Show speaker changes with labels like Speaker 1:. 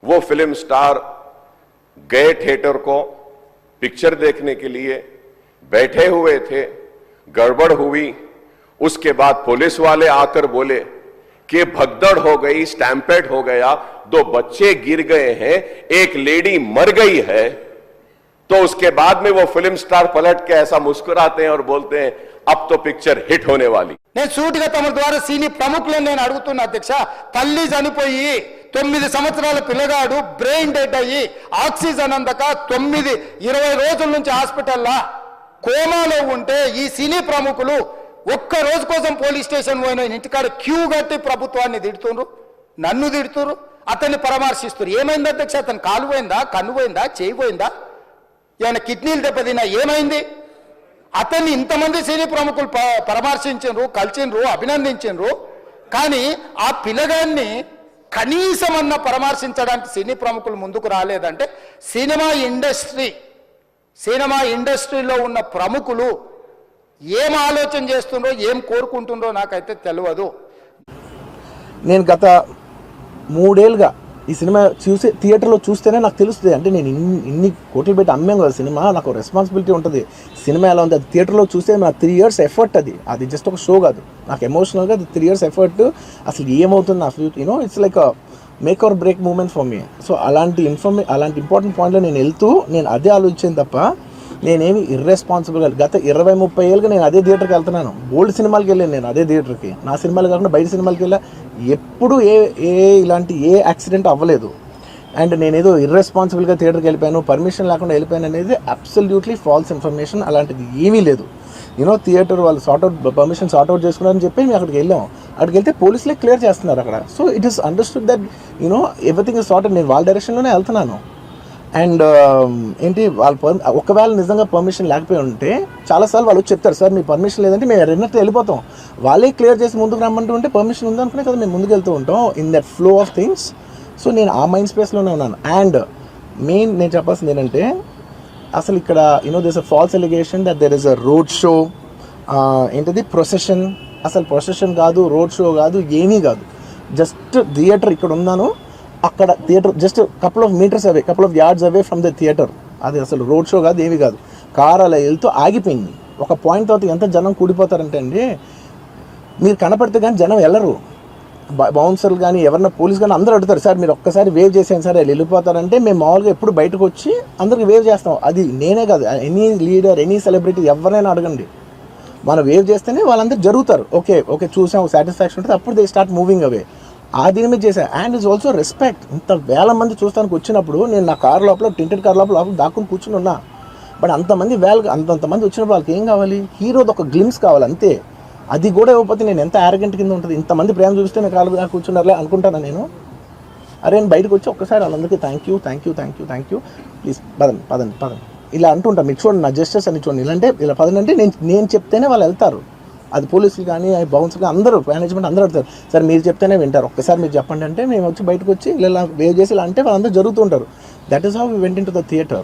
Speaker 1: वो film star गए theatre को पिक्चर देखने के लिए, बैठे हुए थे, गड़बड़ हुई। उसके बाद पुलिस वाले आकर बोले कि भगदड़ हो गई, स्टैम्पेड हो गया, 2 बच्चे गिर गए हैं, एक लेडी मर गई है। तो उसके बाद में वो फिल्म स्टार पलट के ऐसा मुस्कुराते हैं और बोलते हैं अब तो पिक्चर हिट होने वाली।
Speaker 2: నేను సూటిగా తమ ద్వారా సీని ప్రముఖులను నేను అడుగుతున్నా అధ్యక్ష, తల్లి చనిపోయి 9 సంవత్సరాల పిల్లగాడు బ్రెయిన్ డెడ్ అయ్యి ఆక్సిజన్ అందక 20 రోజుల నుంచి హాస్పిటల్లో కోమాలో ఉంటే ఈ సినీ ప్రముఖులు ఒక్క రోజు కోసం పోలీస్ స్టేషన్ పోయిన ఇంటికాడ క్యూ కట్టి ప్రభుత్వాన్ని తిడుతున్నారు, నన్ను తిడుతున్నారు, అతన్ని పరామర్శిస్తున్నారు. ఏమైంది అధ్యక్ష? అతను కాలు పోయిందా, కన్ను పోయిందా, చేయి పోయిందా, ఏమైనా కిడ్నీలు దెబ్బతిన్నా, ఏమైంది? అతన్ని ఇంతమంది సినీ ప్రముఖులు పరామర్శించారు, కలిసిండ్రు, అభినందించారు. కానీ ఆ పిల్లగాన్ని కనీసమన్నా పరామర్శించడానికి సినీ ప్రముఖులు ముందుకు రాలేదంటే సినిమా ఇండస్ట్రీలో ఉన్న ప్రముఖులు ఏం ఆలోచన చేస్తుండ్రో, ఏం కోరుకుంటుండ్రో నాకైతే తెలియదు.
Speaker 3: నేను గత 3 ఏళ్ళుగా ఈ సినిమా థియేటర్లో చూస్తేనే నాకు తెలుస్తుంది. అంటే నేను ఇన్ని కోట్లు పెట్టి అమ్మాం కదా సినిమా, నాకు రెస్పాన్సిబిలిటీ ఉంటుంది. సినిమా ఎలా ఉంది అది థియేటర్లో చూస్తే నా 3 years ఎఫర్ట్, అది జస్ట్ ఒక షో కాదు, నాకు ఎమోషనల్గా అది 3 years ఎఫర్ట్. అసలు ఏమవుతుంది నా future, it's like make or break moment for me. So అలాంటి ఇంపార్టెంట్ పాయింట్లో నేను వెళ్తూ నేను అదే ఆలోచించాను తప్ప నేనేమి ఇర్రెస్పాన్సిబుల్గా గత 20-30 ఏళ్ళుగా నేను అదే థియేటర్కి వెళ్తున్నాను. ఓల్డ్ సినిమాలకి వెళ్ళాను నేను అదే థియేటర్కి, నా సినిమాలు కాకుండా బయట సినిమాలకి వెళ్ళా. ఎప్పుడు ఇలాంటి యాక్సిడెంట్ అవ్వలేదు. అండ్ నేనేదో ఇర్రెస్పాన్సిబుల్గా థియేటర్కి వెళ్ళిపోయాను, పర్మిషన్ లేకుండా వెళ్ళిపోయాను అనేది అబ్సల్యూట్లీ ఫాల్స్ ఇన్ఫర్మేషన్. అలాంటిది ఏమీ లేదు. థియేటర్ వాళ్ళు పర్మిషన్ సార్ట్అవుట్ చేసుకున్నారని చెప్పి మేము అక్కడికి వెళ్ళాం. అక్కడికి వెళ్తే పోలీసులే క్లియర్ చేస్తున్నారు అక్కడ. So it is understood that everything is sorted. నేను వాళ్ళ డైరెక్షన్లోనే వెళ్తున్నాను. అండ్ ఏంటి ఒకవేళ నిజంగా పర్మిషన్ లేకపోయి ఉంటే చాలాసార్లు వాళ్ళు చెప్తారు, సార్ మీ పర్మిషన్ లేదంటే మేము రెండట్టు వెళ్ళిపోతాం. వాళ్ళే క్లియర్ చేసి ముందుకు రమ్మంటూ ఉంటే పర్మిషన్ ఉందనుకునే కదా మేము ముందుకు వెళ్తూ ఉంటాం in that flow of things. So నేను ఆ మైండ్ స్పేస్లోనే ఉన్నాను. అండ్ మెయిన్ నేను చెప్పాల్సింది ఏంటంటే అసలు ఇక్కడ this a false allegation that there is a road show, ఏంటిది ప్రొసెషన్. అసలు ప్రొసెషన్ కాదు, రోడ్ షో కాదు, ఏమీ కాదు. జస్ట్ థియేటర్ ఇక్కడ ఉన్నాను, అక్కడ theatre just couple of yards away from the theatre. అది అసలు రోడ్ షో కాదు, ఏమి కాదు. కార్ అలా వెళ్తూ ఆగిపోయింది. ఒక పాయింట్ తర్వాత ఎంత జనం కూడిపోతారంటే అండి, మీరు కనపడితే కానీ జనం వెళ్ళరు. బౌన్సర్లు కానీ ఎవరన్నా పోలీస్ కానీ అందరూ అడుగుతారు, సార్ మీరు ఒక్కసారి వేవ్ చేసాను సార్ వాళ్ళు వెళ్ళిపోతారంటే మేము మామూలుగా ఎప్పుడు బయటకు వచ్చి అందరికి వేవ్ చేస్తాం. అది నేనే కాదు, ఎనీ లీడర్, ఎనీ సెలబ్రిటీ ఎవరైనా అడగండి, మనం వేవ్ చేస్తేనే వాళ్ళందరూ జరుగుతారు. ఓకే చూసాం, సాటిస్ఫాక్షన్ ఉంటుంది, అప్పుడు దే స్టార్ట్ మూవింగ్ అవే. ఆ దీని మీద చేశాను. And it's also respect. ఇంత వేల మంది చూస్తానికి వచ్చినప్పుడు నేను నా కార్ లోపల, టెంటెడ్ కార్ లోపల దాక్కుని కూర్చుని ఉన్నా. బట్ అంతమంది వచ్చినప్పుడు వాళ్ళకి ఏం కావాలి? హీరోది ఒక గ్లిమ్స్ కావాలి అంతే. అది కూడా ఇవ్వకపోతే నేను ఎంత యారగెంట్ కింద ఉంటుంది. ఇంతమంది ప్రేమ చూస్తే నేను కాలు కూర్చున్నారులే అనుకుంటాను నేను. అరే నేను బయటకు వచ్చి ఒక్కసారి వాళ్ళందరికీ థ్యాంక్ యూ ప్లీజ్ పదండి ఇలా అంటుంటాను. మీకు చూడండి నా జస్టిస్ అని చూడండి, ఇలాంటే ఇలా పదండి నేను చెప్తేనే వాళ్ళు వెళ్తారు. అది పోలీసులు కానీ బౌన్సర్ కానీ అందరూ మేనేజ్మెంట్ అందరూ అడుగుతారు, సార్ మీరు చెప్తేనే వింటారు, ఒక్కసారి మీరు చెప్పండి అంటే మేము వచ్చి బయటకు వచ్చి ఇలా వేవ్ చేసి ఇలా అంటే వాళ్ళందరూ జరుగుతూ ఉంటారు. That is how we went into the theatre.